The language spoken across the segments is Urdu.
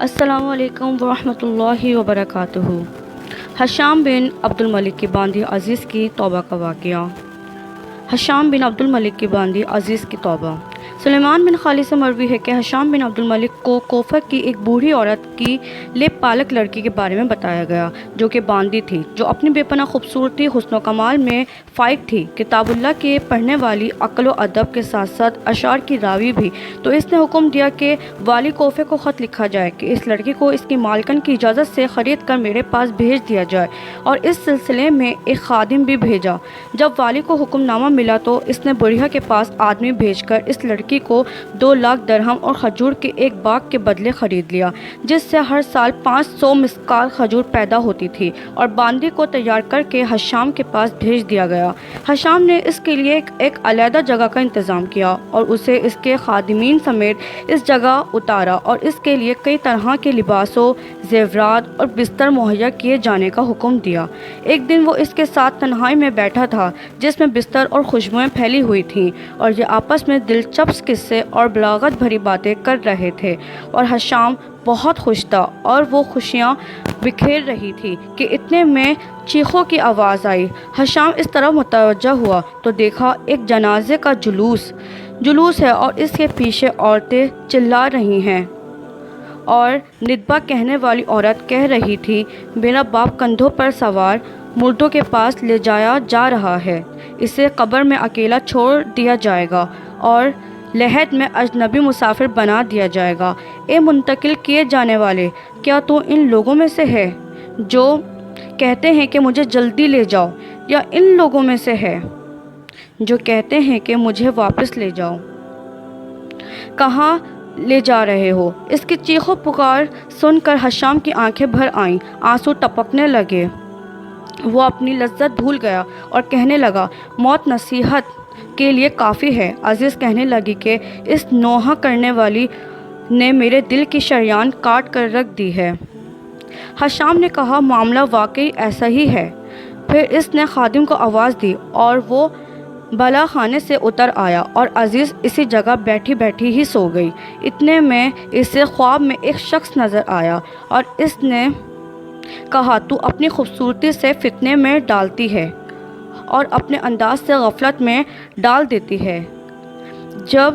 السلام علیکم ورحمۃ اللہ وبرکاتہ۔ ہشام بن عبد الملک کی باندی عزیز کی توبہ کا واقعہ۔ ہشام بن عبد الملک کی باندی عزیز کی توبہ۔ سلیمان بن خالد سے مروی ہے کہ ہشام بن عبد الملک کو کوفہ کی ایک بوڑھی عورت کی لیپ پالک لڑکی کے بارے میں بتایا گیا جو کہ باندی تھی، جو اپنی بے پناہ خوبصورتی، حسن و کمال میں فائق تھی، کتاب اللہ کے پڑھنے والی، عقل و ادب کے ساتھ ساتھ اشعار کی راوی بھی۔ تو اس نے حکم دیا کہ والی کوفہ کو خط لکھا جائے کہ اس لڑکی کو اس کی مالکن کی اجازت سے خرید کر میرے پاس بھیج دیا جائے، اور اس سلسلے میں ایک خادم بھی بھیجا۔ جب والی کو حکم نامہ ملا تو اس نے بڑھیا کے پاس آدمی بھیج کر اس لڑکی کو 2 لاکھ درہم اور کھجور کے ایک باغ کے بدلے خرید لیا، جس سے ہر سال 500 مسکال کھجور پیدا ہوتی تھی، اور باندی کو تیار کر کے ہشام کے پاس بھیج دیا گیا۔ ہشام نے اس کے لیے ایک علیحدہ جگہ کا انتظام کیا اور اسے اس کے خادمین سمیت اس جگہ اتارا، اور اس کے لیے کئی طرح کے لباسوں، زیورات اور بستر مہیا کیے جانے کا حکم دیا۔ ایک دن وہ اس کے ساتھ تنہائی میں بیٹھا تھا، جس میں بستر اور خوشبوئیں پھیلی ہوئی تھیں، اور یہ آپس میں دلچسپ قصے اور بلاغت بھری باتیں کر رہے تھے، اور ہشام بہت خوش تھا اور وہ خوشیاں بکھیر رہی تھی کہ اتنے میں چیخوں کی آواز آئی۔ ہشام اس طرف متوجہ ہوا تو دیکھا ایک جنازے کا جلوس ہے، اور اس کے پیچھے عورتیں چلا رہی ہیں، اور ندبہ کہنے والی عورت کہہ رہی تھی، میرا باپ کندھوں پر سوار مردوں کے پاس لے جایا جا رہا ہے، اسے قبر میں اکیلا چھوڑ دیا جائے گا اور لحد میں اجنبی مسافر بنا دیا جائے گا۔ اے منتقل کیے جانے والے، کیا تو ان لوگوں میں سے ہے جو کہتے ہیں کہ مجھے جلدی لے جاؤ، یا ان لوگوں میں سے ہے جو کہتے ہیں کہ مجھے واپس لے جاؤ؟ کہاں لے جا رہے ہو؟ اس کی چیخ و پکار سن کر ہشام کی آنکھیں بھر آئیں، آنسو ٹپکنے لگے۔ وہ اپنی لذت بھول گیا اور کہنے لگا، موت نصیحت کے لیے کافی ہے۔ عزیز کہنے لگی کہ اس نوحہ کرنے والی نے میرے دل کی شریان کاٹ کر رکھ دی ہے۔ ہشام نے کہا، معاملہ واقعی ایسا ہی ہے۔ پھر اس نے خادم کو آواز دی اور وہ بالا خانے سے اتر آیا، اور عزیز اسی جگہ بیٹھی بیٹھی ہی سو گئی۔ اتنے میں اسے خواب میں ایک شخص نظر آیا، اور اس نے کہا، تو اپنی خوبصورتی سے فتنے میں ڈالتی ہے اور اپنے انداز سے غفلت میں ڈال دیتی ہے۔ جب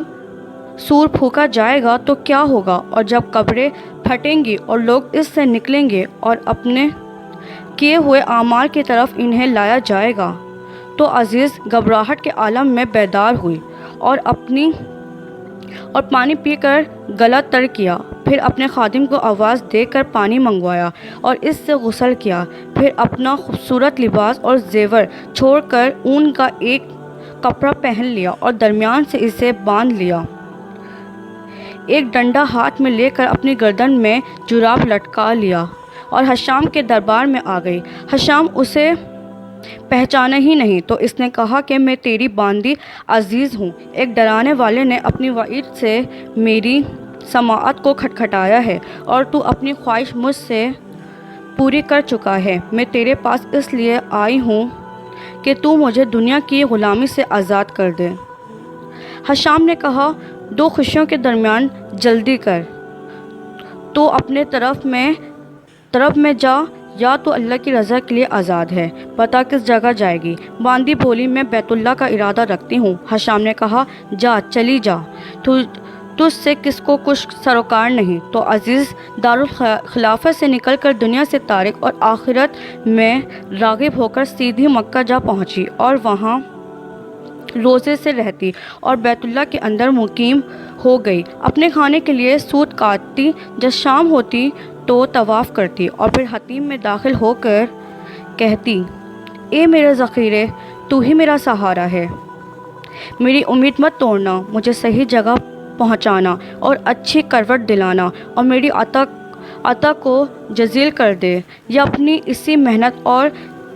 سور پھونکا جائے گا تو کیا ہوگا، اور جب قبریں پھٹیں گی اور لوگ اس سے نکلیں گے اور اپنے کیے ہوئے اعمال کی طرف انہیں لایا جائے گا؟ تو عزیز گھبراہٹ کے عالم میں بیدار ہوئی، اور پانی پی کر گلا تر کیا، پھر اپنے خادم کو آواز دے کر پانی منگوایا اور اس سے غسل کیا، پھر اپنا خوبصورت لباس اور زیور چھوڑ کر اون کا ایک کپڑا پہن لیا اور درمیان سے اسے باندھ لیا۔ ایک ڈنڈا ہاتھ میں لے کر اپنی گردن میں جراب لٹکا لیا اور ہشام کے دربار میں آ گئی۔ ہشام اسے پہچانا ہی نہیں تو اس نے کہا کہ میں تیری باندی عزیز ہوں۔ ایک ڈرانے والے نے اپنی وعید سے میری سماعت کو کھٹکھٹایا ہے، اور تو اپنی خواہش مجھ سے پوری کر چکا ہے۔ میں تیرے پاس اس لیے آئی ہوں کہ تو مجھے دنیا کی غلامی سے آزاد کر دے۔ ہشام نے کہا، 2 خوشیوں کے درمیان جلدی کر، تو اپنے طرف میں جا، یا تو اللہ کی رضا کے لیے آزاد ہے، بتا کس جگہ جائے گی؟ باندی بولی، میں بیت اللہ کا ارادہ رکھتی ہوں۔ ہشام نے کہا، جا، چلی جا، تجھ سے کس کو کچھ سروکار نہیں۔ تو عزیز دارالخلافت سے نکل کر دنیا سے طارق اور آخرت میں راغب ہو کر سیدھی مکہ جا پہنچی، اور وہاں روزے سے رہتی اور بیت اللہ کے اندر مقیم ہو گئی۔ اپنے کھانے کے لیے سوت کاٹتی، جب شام ہوتی تو طواف کرتی، اور پھر حتیم میں داخل ہو کر کہتی، اے میرے ذخیرے، تو ہی میرا سہارا ہے، میری امید مت توڑنا، مجھے صحیح جگہ پہنچانا اور اچھی کروٹ دلانا، اور میری عطا کو جزیل کر دے۔ یہ اپنی اسی محنت اور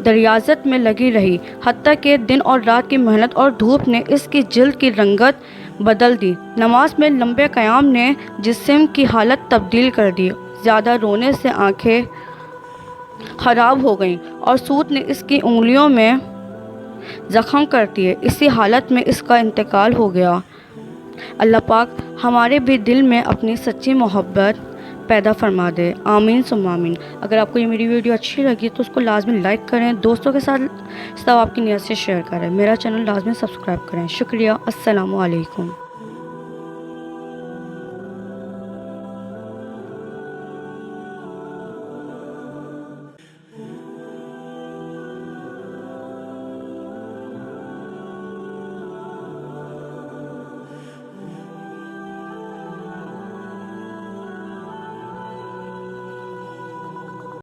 دریازت میں لگی رہی، حتیٰ کہ دن اور رات کی محنت اور دھوپ نے اس کی جلد کی رنگت بدل دی، نماز میں لمبے قیام نے جسم کی حالت تبدیل کر دی، زیادہ رونے سے آنکھیں خراب ہو گئیں، اور سوت نے اس کی انگلیوں میں زخم کر دیے۔ اسی حالت میں اس کا انتقال ہو گیا۔ اللہ پاک ہمارے بھی دل میں اپنی سچی محبت پیدا فرما دے، آمین ثم آمین۔ اگر آپ کو یہ میری ویڈیو اچھی لگی تو اس کو لازمی لائک کریں، دوستوں کے ساتھ ثواب کی نیت سے شیئر کریں، میرا چینل لازمی سبسکرائب کریں۔ شکریہ، السلام علیکم۔